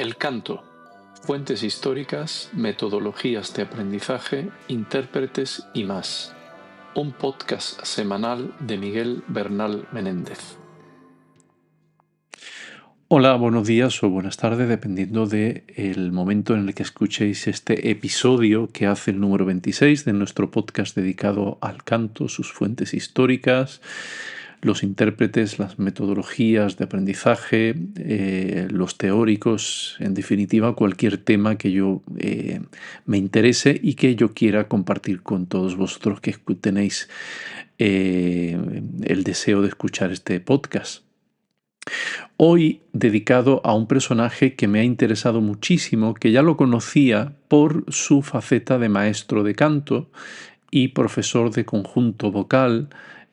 El canto, fuentes históricas, metodologías de aprendizaje, intérpretes y más. Un podcast semanal de Miguel Bernal Menéndez. Hola, buenos días o buenas tardes, dependiendo del momento en el que escuchéis este episodio que hace el número 26 de nuestro podcast dedicado al canto, sus fuentes históricas, los intérpretes, las metodologías de aprendizaje, los teóricos, en definitiva, cualquier tema que yo me interese y que yo quiera compartir con todos vosotros que tenéis el deseo de escuchar este podcast. Hoy dedicado a un personaje que me ha interesado muchísimo, que ya lo conocía por su faceta de maestro de canto y profesor de conjunto vocal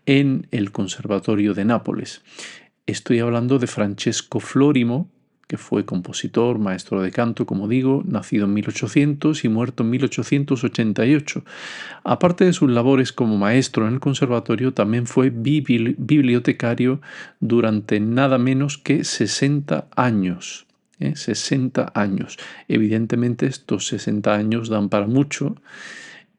en el Conservatorio de Nápoles. Estoy hablando de Francesco Florimo, que fue compositor, maestro de canto, como digo, nacido en 1800 y muerto en 1888. Aparte de sus labores como maestro en el conservatorio, también fue bibliotecario durante nada menos que 60 años. 60 años. Evidentemente estos 60 años dan para mucho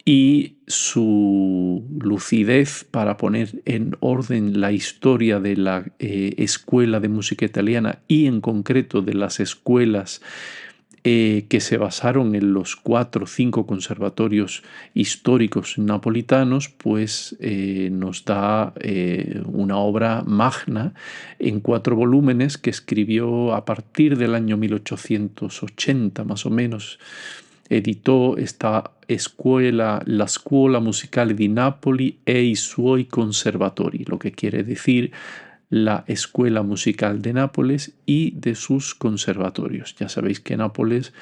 y su lucidez para poner en orden la historia de la escuela de música italiana y en concreto de las escuelas que se basaron en los 4 o 5 conservatorios históricos napolitanos, pues nos da una obra magna en 4 volúmenes que escribió a partir del año 1880 más o menos. Editò esta escuela, la Scuola Musicale di Napoli e i suoi conservatori, lo que quiere decir la Escuela Musical de Nápoles y de sus conservatorios. Ya sabéis que Nápoles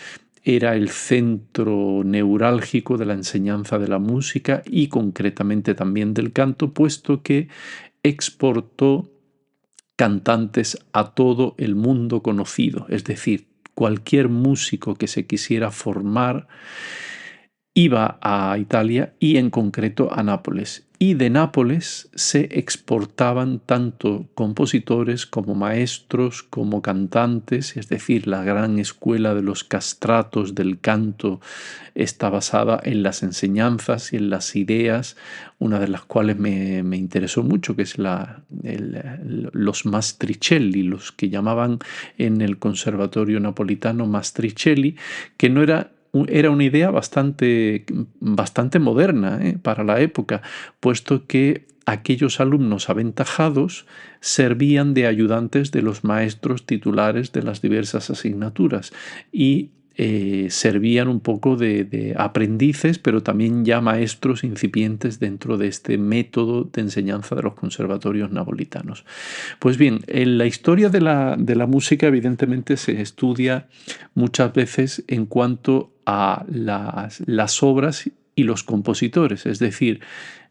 era el centro neurálgico de la enseñanza de la música y concretamente también del canto, puesto que exportó cantantes a todo el mundo conocido, es decir, cualquier músico que se quisiera formar iba a Italia y en concreto a Nápoles. Y de Nápoles se exportaban tanto compositores como maestros, como cantantes, es decir, la gran escuela de los castratos del canto está basada en las enseñanzas y en las ideas, una de las cuales me interesó mucho, que es los mastricelli, los que llamaban en el conservatorio napolitano mastricelli, que no era una idea bastante moderna para la época, puesto que aquellos alumnos aventajados servían de ayudantes de los maestros titulares de las diversas asignaturas y servían un poco de aprendices, pero también ya maestros incipientes dentro de este método de enseñanza de los conservatorios napolitanos. Pues bien, en la historia de la música evidentemente se estudia muchas veces en cuanto a las obras y los compositores, es decir,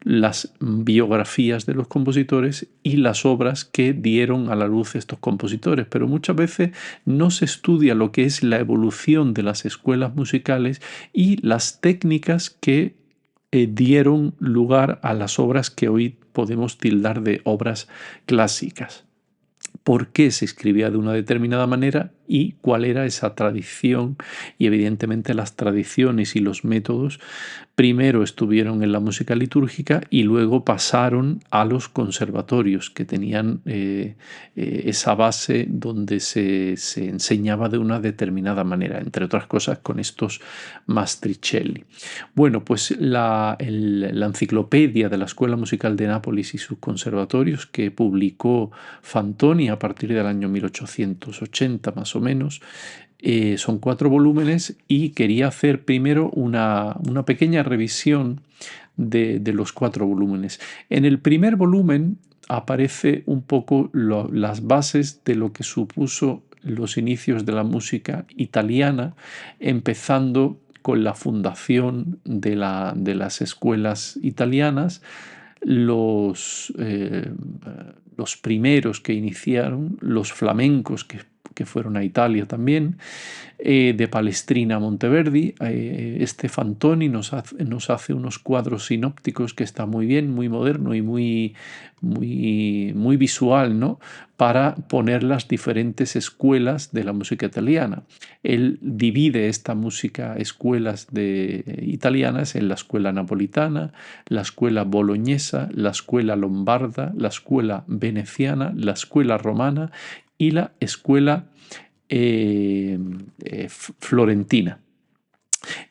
las biografías de los compositores y las obras que dieron a la luz estos compositores, pero muchas veces no se estudia lo que es la evolución de las escuelas musicales y las técnicas que dieron lugar a las obras que hoy podemos tildar de obras clásicas. ¿Por qué se escribía de una determinada manera y cuál era esa tradición? Y evidentemente las tradiciones y los métodos primero estuvieron en la música litúrgica y luego pasaron a los conservatorios, que tenían esa base donde se enseñaba de una determinada manera, entre otras cosas con estos mastricelli. Bueno, pues la enciclopedia de la Escuela Musical de Nápoles y sus conservatorios, que publicó Fantoni a partir del año 1880 más o menos, son 4 volúmenes y quería hacer primero una pequeña revisión de los 4 volúmenes. En el primer volumen aparece un poco las bases de lo que supuso los inicios de la música italiana, empezando con la fundación de las escuelas italianas, los primeros que iniciaron, los flamencos que que fueron a Italia también, de Palestrina a Monteverdi. Este Fantoni nos hace unos cuadros sinópticos que está muy bien, muy moderno y muy visual, ¿no? Para poner las diferentes escuelas de la música italiana. Él divide esta música, escuelas italianas, en la escuela napolitana, la escuela boloñesa, la escuela lombarda, la escuela veneciana, la escuela romana y la escuela florentina.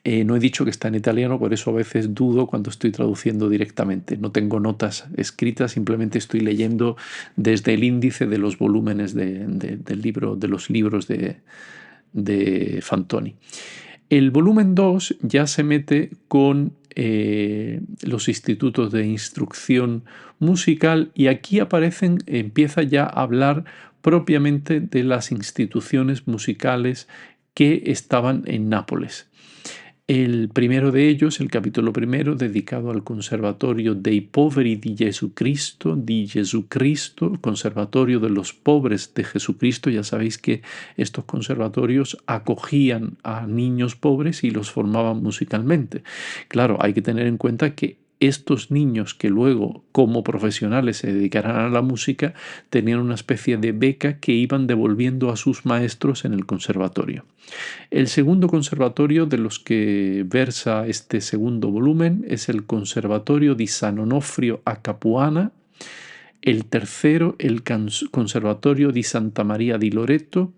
No he dicho que está en italiano, por eso a veces dudo cuando estoy traduciendo directamente. No tengo notas escritas, simplemente estoy leyendo desde el índice de los volúmenes del libro, de los libros de Fantoni. El volumen 2 ya se mete con los institutos de instrucción musical y aquí empieza ya a hablar propiamente de las instituciones musicales que estaban en Nápoles. El primero de ellos, el capítulo primero, dedicado al Conservatorio dei Poveri di Jesucristo, el Conservatorio de los Pobres de Jesucristo. Ya sabéis que estos conservatorios acogían a niños pobres y los formaban musicalmente. Claro, hay que tener en cuenta que estos niños que luego como profesionales se dedicarán a la música tenían una especie de beca que iban devolviendo a sus maestros en el conservatorio. El segundo conservatorio de los que versa este segundo volumen es el Conservatorio di San Onofrio a Capuana. El tercero, el Conservatorio di Santa Maria di Loreto.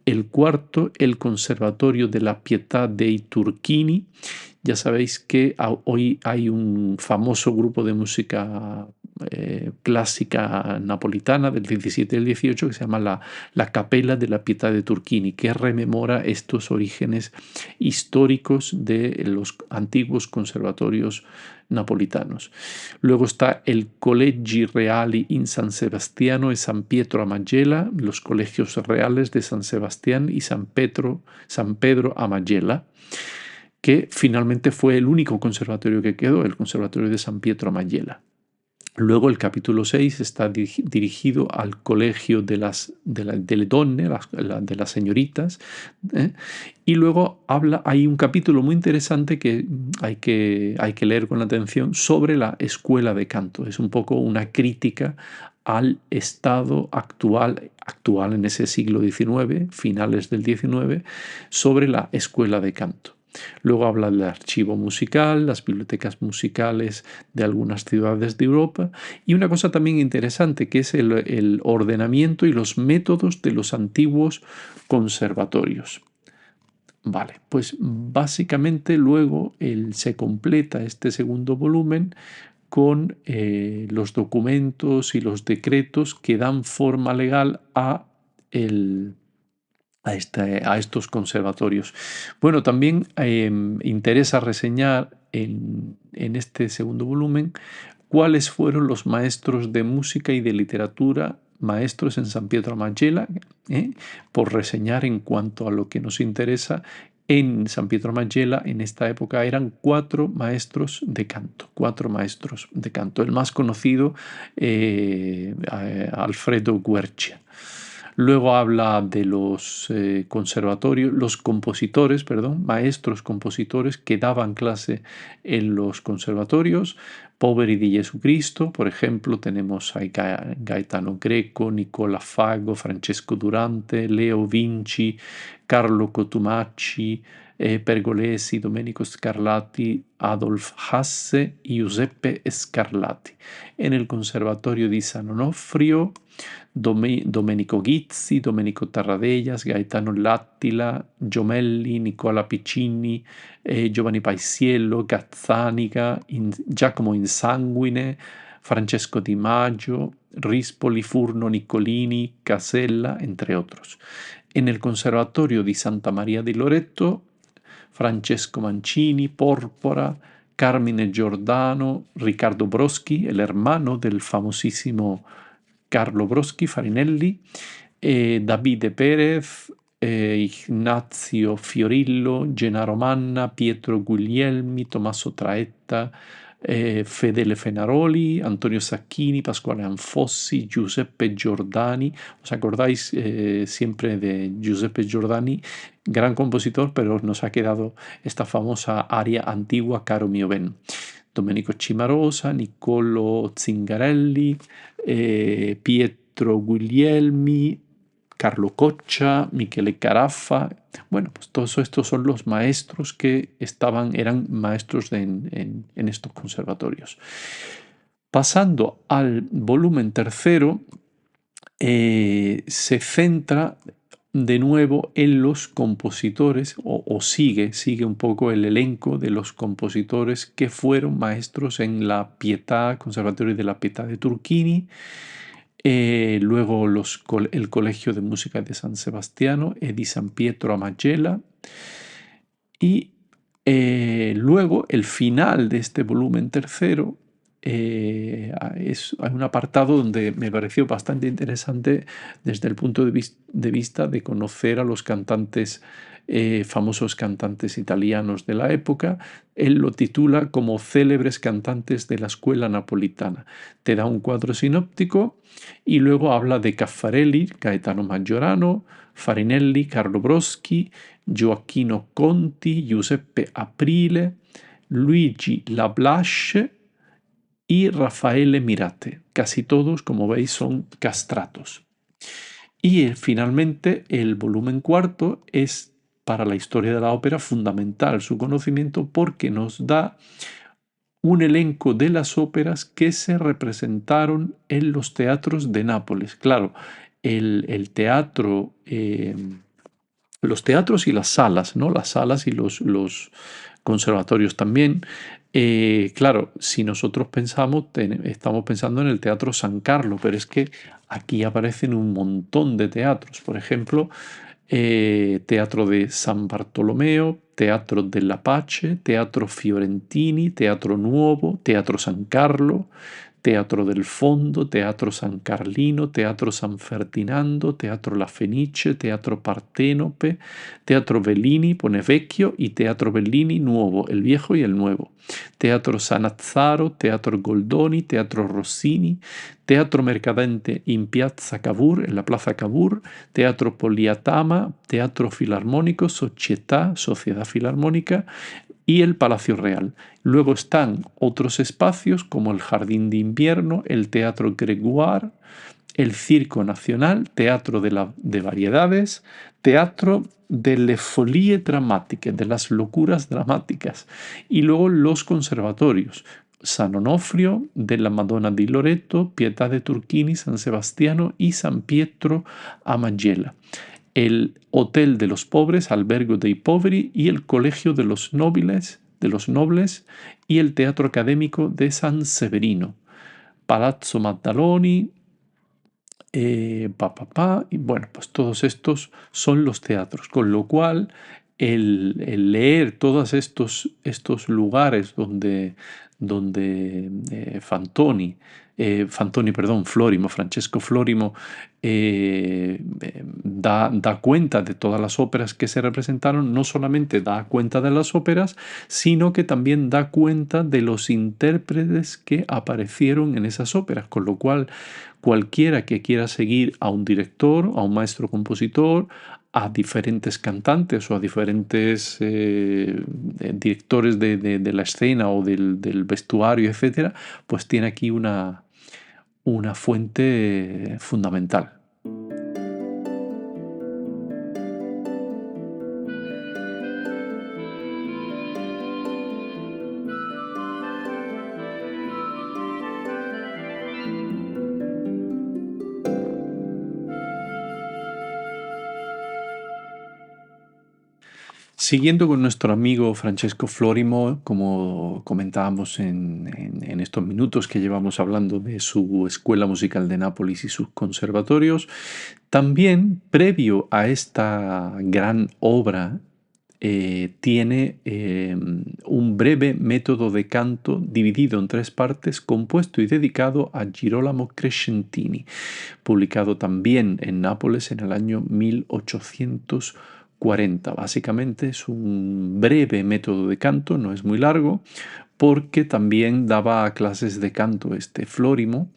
El cuarto, el Conservatorio de la Pietà dei Turchini. Ya sabéis que hoy hay un famoso grupo de música clásica napolitana del 17 y el 18 que se llama la Capella de la Pietà de Turchini, que rememora estos orígenes históricos de los antiguos conservatorios napolitanos. Luego está el Collegi Reali in San Sebastiano e San Pietro a Majella, los colegios reales de San Sebastián y San Pedro a Majella, que finalmente fue el único conservatorio que quedó, el Conservatorio de San Pietro a Majella. Luego el capítulo 6 está dirigido al colegio de las donne, de las señoritas, y luego hay un capítulo muy interesante que hay que leer con atención sobre la escuela de canto. Es un poco una crítica al estado actual en ese siglo XIX, finales del XIX, sobre la escuela de canto. Luego habla del archivo musical, las bibliotecas musicales de algunas ciudades de Europa y una cosa también interesante que es el ordenamiento y los métodos de los antiguos conservatorios. Vale, pues básicamente luego se completa este segundo volumen con los documentos y los decretos que dan forma legal a estos conservatorios. Bueno, también interesa reseñar en este segundo volumen cuáles fueron los maestros de música y de literatura, maestros en San Pietro a Majella, por reseñar en cuanto a lo que nos interesa. En San Pietro a Majella en esta época eran 4 maestros de canto, El más conocido, Alfredo Guercia. Luego habla de los maestros compositores que daban clase en los conservatorios. Poveri di Jesucristo, por ejemplo, tenemos a Gaetano Greco, Nicola Fago, Francesco Durante, Leo Vinci, Carlo Cotumacci, Pergolesi, Domenico Scarlatti, Adolf Hasse y Giuseppe Scarlatti. En el Conservatorio di San Onofrio, Domenico Ghizzi, Domenico Tarradellas, Gaetano Lattila, Giomelli, Nicola Piccini, Giovanni Paisiello, Gazzanica, Giacomo Insanguine, Francesco Di Maggio, Rispoli, Furno, Niccolini, Casella, entre otros. En el Conservatorio di Santa Maria di Loreto, Francesco Mancini, Porpora, Carmine Giordano, Riccardo Broschi, el hermano del famosísimo Carlo Broschi, Farinelli, Davide Perez, Ignazio Fiorillo, Gennaro Manna, Pietro Guglielmi, Tommaso Traetta, Fedele Fenaroli, Antonio Sacchini, Pasquale Anfossi, Giuseppe Giordani. ¿Os acordáis siempre de Giuseppe Giordani? Gran compositor, pero nos ha quedado esta famosa aria antigua, Caro mio ben. Domenico Cimarosa, Niccolo Zingarelli, Pietro Guglielmi, Carlo Coccia, Michele Caraffa. Bueno, pues todos estos son los maestros que eran maestros en estos conservatorios. Pasando al volumen tercero, se centra de nuevo en los compositores o sigue un poco el elenco de los compositores que fueron maestros en la Pietà, Conservatorio de la Pietà de Turchini, luego el Colegio de Música de San Sebastiano e di San Pietro a Majella, y luego el final de este volumen tercero hay un apartado donde me pareció bastante interesante desde el punto de vista de conocer a los cantantes, famosos cantantes italianos de la época. Él lo titula como Célebres cantantes de la escuela napolitana. Te da un cuadro sinóptico y luego habla de Caffarelli, Gaetano Maggiorano, Farinelli, Carlo Broschi, Gioacchino Conti, Giuseppe Aprile, Luigi Lablache y Raffaele Mirate. Casi todos, como veis, son castratos. Y finalmente el volumen cuarto es para la historia de la ópera fundamental su conocimiento, porque nos da un elenco de las óperas que se representaron en los teatros de Nápoles. Claro, el teatro, los teatros y las salas, ¿no? Las salas y los conservatorios también. Claro, si nosotros estamos pensando en el Teatro San Carlo, pero es que aquí aparecen un montón de teatros. Por ejemplo, Teatro de San Bartolomeo, Teatro della Pace, Teatro Fiorentini, Teatro Nuovo, Teatro San Carlo, Teatro del Fondo, Teatro San Carlino, Teatro San Ferdinando, Teatro La Fenice, Teatro Partenope, Teatro Bellini, pone Vecchio, y Teatro Bellini Nuovo, el viejo y el nuevo. Teatro Sanazzaro, Teatro Goldoni, Teatro Rossini, Teatro Mercadante in Piazza Cavour, en la Plaza Cavour, Teatro Poliatama, Teatro Filarmónico, Società, Sociedad Filarmónica, y el Palacio Real. Luego están otros espacios como el Jardín de Invierno, el Teatro Gregoire, el Circo Nacional, Teatro de Variedades, Teatro delle Folie Drammatiche, de las locuras dramáticas, y luego los conservatorios, San Onofrio, de la Madonna di Loreto, Pietà de Turchini, San Sebastiano y San Pietro a Majella, el Hotel de los Pobres, Albergo dei Poveri, y el Colegio de los Nobles, y el Teatro Académico de San Severino, Palazzo Maddaloni, y bueno, pues todos estos son los teatros, con lo cual el leer todos estos lugares donde Florimo, Francesco Florimo, da cuenta de todas las óperas que se representaron, no solamente da cuenta de las óperas, sino que también da cuenta de los intérpretes que aparecieron en esas óperas, con lo cual cualquiera que quiera seguir a un director, a un maestro compositor, a diferentes cantantes o a diferentes directores de la escena o del vestuario, etcétera, pues tiene aquí una fuente fundamental. Siguiendo con nuestro amigo Francesco Florimo, como comentábamos en estos minutos que llevamos hablando de su Escuela Musical de Nápoles y sus conservatorios, también previo a esta gran obra tiene un breve método de canto dividido en 3 partes, compuesto y dedicado a Girolamo Crescentini, publicado también en Nápoles en el año 1840. Básicamente es un breve método de canto, no es muy largo, porque también daba clases de canto Florimo,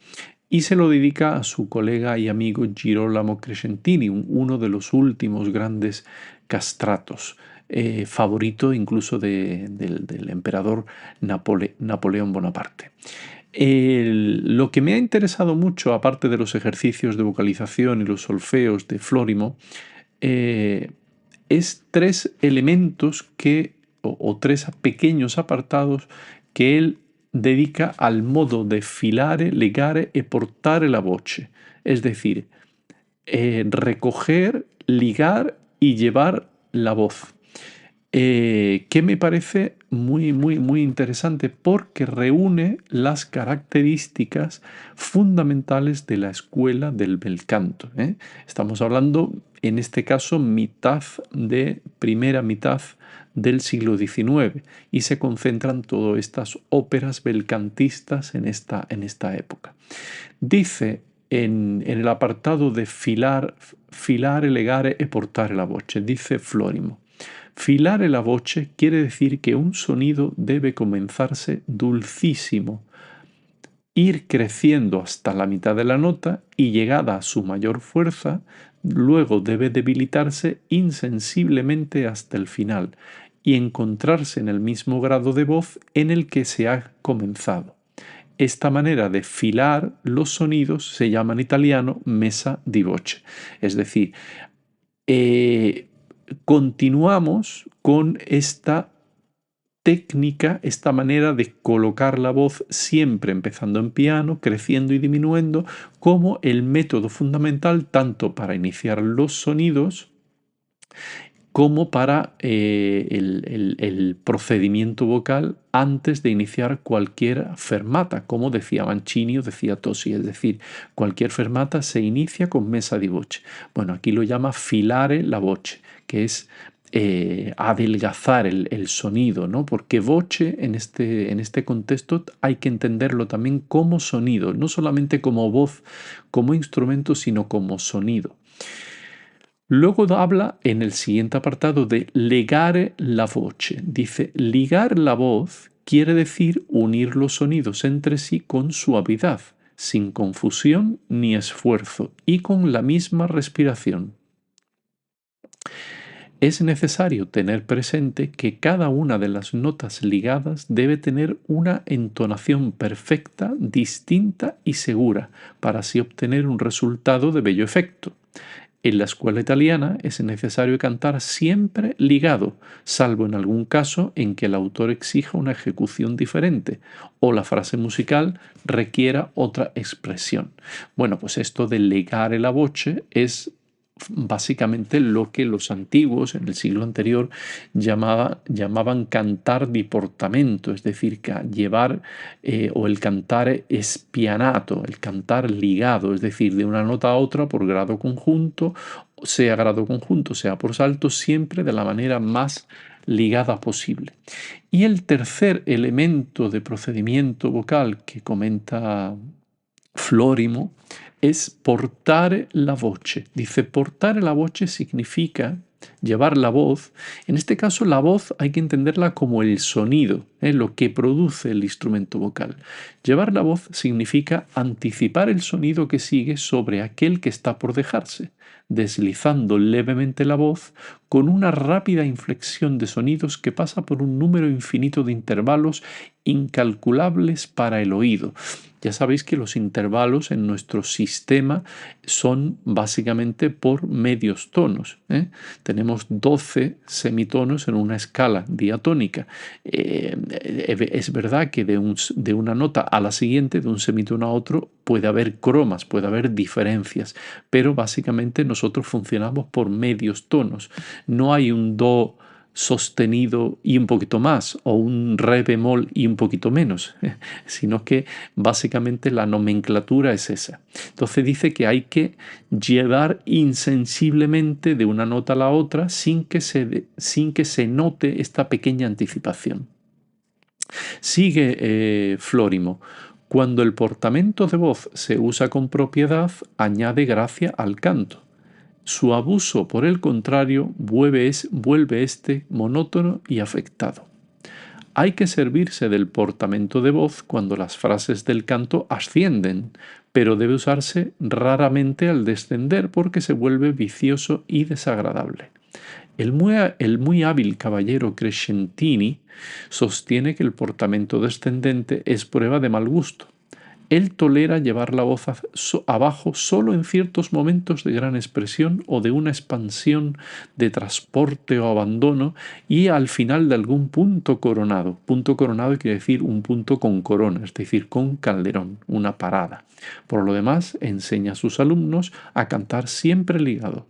y se lo dedica a su colega y amigo Girolamo Crescentini, uno de los últimos grandes castratos, favorito incluso del emperador Napoleón Bonaparte. Lo que me ha interesado mucho, aparte de los ejercicios de vocalización y los solfeos de Florimo, es tres elementos o tres pequeños apartados que él dedica al modo de filare, legare e portare la voce, es decir, recoger, ligar y llevar la voz. Que me parece muy, muy, muy interesante porque reúne las características fundamentales de la escuela del bel canto. Estamos hablando, en este caso, primera mitad del siglo XIX, y se concentran todas estas óperas belcantistas en esta época. Dice en el apartado de filare, legare e portare la voce, dice Florimo: filare la voce quiere decir que un sonido debe comenzarse dulcísimo, ir creciendo hasta la mitad de la nota y llegada a su mayor fuerza, luego debe debilitarse insensiblemente hasta el final y encontrarse en el mismo grado de voz en el que se ha comenzado. Esta manera de filar los sonidos se llama en italiano messa di voce, es decir, continuamos con esta técnica, esta manera de colocar la voz siempre empezando en piano, creciendo y disminuyendo, como el método fundamental tanto para iniciar los sonidos como para el procedimiento vocal antes de iniciar cualquier fermata, como decía Mancini o decía Tosi, es decir, cualquier fermata se inicia con messa di voce. Bueno, aquí lo llama filare la voce, que es adelgazar el sonido, ¿no? Porque voce en este contexto hay que entenderlo también como sonido, no solamente como voz, como instrumento, sino como sonido. Luego habla en el siguiente apartado de legare la voce. Dice, ligar la voz quiere decir unir los sonidos entre sí con suavidad, sin confusión ni esfuerzo y con la misma respiración. Es necesario tener presente que cada una de las notas ligadas debe tener una entonación perfecta, distinta y segura, para así obtener un resultado de bello efecto. En la escuela italiana es necesario cantar siempre ligado, salvo en algún caso en que el autor exija una ejecución diferente o la frase musical requiera otra expresión. Bueno, pues esto de legare la voce es básicamente lo que los antiguos en el siglo anterior llamaban cantar di portamento, es decir, llevar o el cantare spianato, el cantar ligado, es decir, de una nota a otra por grado conjunto, sea por salto, siempre de la manera más ligada posible. Y el tercer elemento de procedimiento vocal que comenta Florimo es portare la voce. Dice, portare la voce significa llevar la voz. En este caso, la voz hay que entenderla como el sonido, lo que produce el instrumento vocal. Llevar la voz significa anticipar el sonido que sigue sobre aquel que está por dejarse, deslizando levemente la voz con una rápida inflexión de sonidos que pasa por un número infinito de intervalos incalculables para el oído. Ya sabéis que los intervalos en nuestro sistema son básicamente por medios tonos. Tenemos 12 semitonos en una escala diatónica. Es verdad que de una nota a la siguiente, de un semitono a otro, puede haber cromas, puede haber diferencias, pero básicamente nosotros funcionamos por medios tonos. No hay un do sostenido y un poquito más, o un re bemol y un poquito menos, sino que básicamente la nomenclatura es esa. Entonces dice que hay que llevar insensiblemente de una nota a la otra sin que se note esta pequeña anticipación. Sigue Florimo. Cuando el portamento de voz se usa con propiedad, añade gracia al canto. Su abuso, por el contrario, vuelve este monótono y afectado. Hay que servirse del portamento de voz cuando las frases del canto ascienden, pero debe usarse raramente al descender porque se vuelve vicioso y desagradable. El muy hábil caballero Crescentini sostiene que el portamento descendente es prueba de mal gusto. Él tolera llevar la voz abajo solo en ciertos momentos de gran expresión o de una expansión de transporte o abandono y al final de algún punto coronado. Punto coronado quiere decir un punto con corona, es decir, con calderón, una parada. Por lo demás, enseña a sus alumnos a cantar siempre ligado.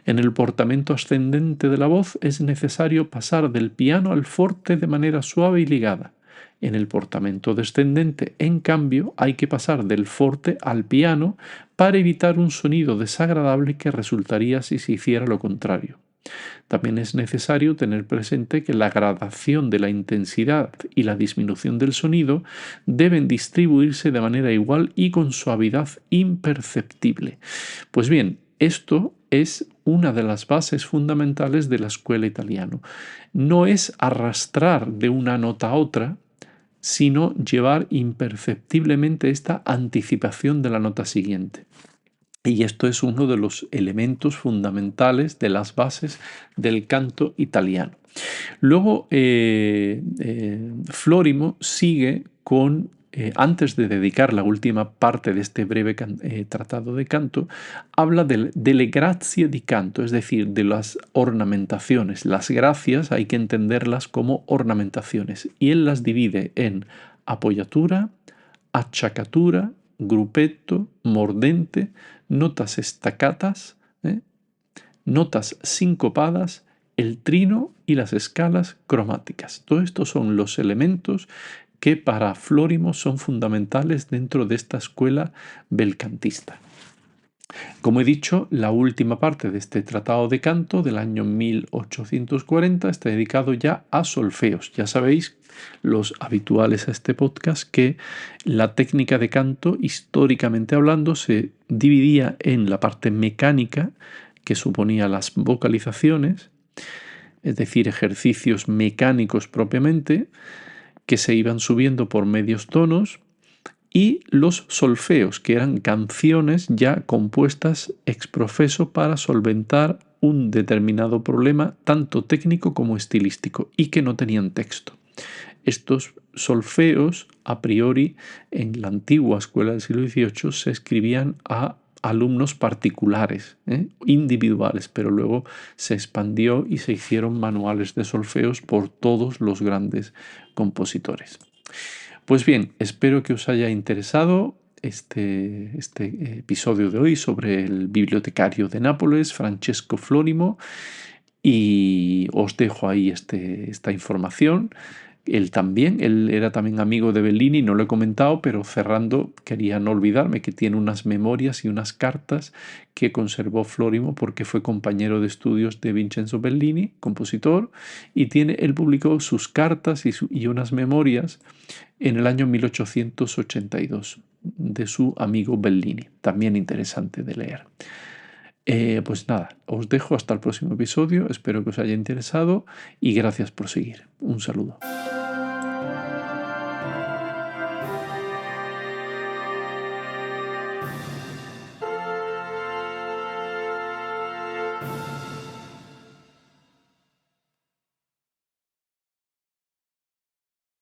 En el portamento ascendente de la voz es necesario pasar del piano al forte de manera suave y ligada. En el portamento descendente, en cambio, hay que pasar del forte al piano para evitar un sonido desagradable que resultaría si se hiciera lo contrario. También es necesario tener presente que la gradación de la intensidad y la disminución del sonido deben distribuirse de manera igual y con suavidad imperceptible. Pues bien, esto es una de las bases fundamentales de la escuela italiana. No es arrastrar de una nota a otra, sino llevar imperceptiblemente esta anticipación de la nota siguiente. Y esto es uno de los elementos fundamentales de las bases del canto italiano. Luego, Florimo sigue con, antes de dedicar la última parte de este breve tratado de canto, habla de le grazie di canto, es decir, de las ornamentaciones. Las gracias hay que entenderlas como ornamentaciones y él las divide en apoyatura, acciaccatura, gruppetto, mordente, notas staccatas, notas sincopadas, el trino y las escalas cromáticas. Todos estos son los elementos que para Flórimo son fundamentales dentro de esta escuela belcantista. Como he dicho, la última parte de este tratado de canto del año 1840 está dedicado ya a solfeos. Ya sabéis, los habituales a este podcast, que la técnica de canto, históricamente hablando, se dividía en la parte mecánica, que suponía las vocalizaciones, es decir, ejercicios mecánicos propiamente, que se iban subiendo por medios tonos, y los solfeos, que eran canciones ya compuestas ex professo para solventar un determinado problema tanto técnico como estilístico y que no tenían texto. Estos solfeos, a priori, en la antigua escuela del siglo XVIII se escribían a alumnos particulares, individuales, pero luego se expandió y se hicieron manuales de solfeos por todos los grandes compositores. Pues bien, espero que os haya interesado este episodio de hoy sobre el bibliotecario de Nápoles, Francesco Florimo, y os dejo ahí esta información. Él era también amigo de Bellini, no lo he comentado, pero cerrando quería no olvidarme que tiene unas memorias y unas cartas que conservó Florimo porque fue compañero de estudios de Vincenzo Bellini, compositor, y él publicó sus cartas y unas memorias en el año 1882 de su amigo Bellini, también interesante de leer. Pues nada, os dejo hasta el próximo episodio, espero que os haya interesado y gracias por seguir. Un saludo.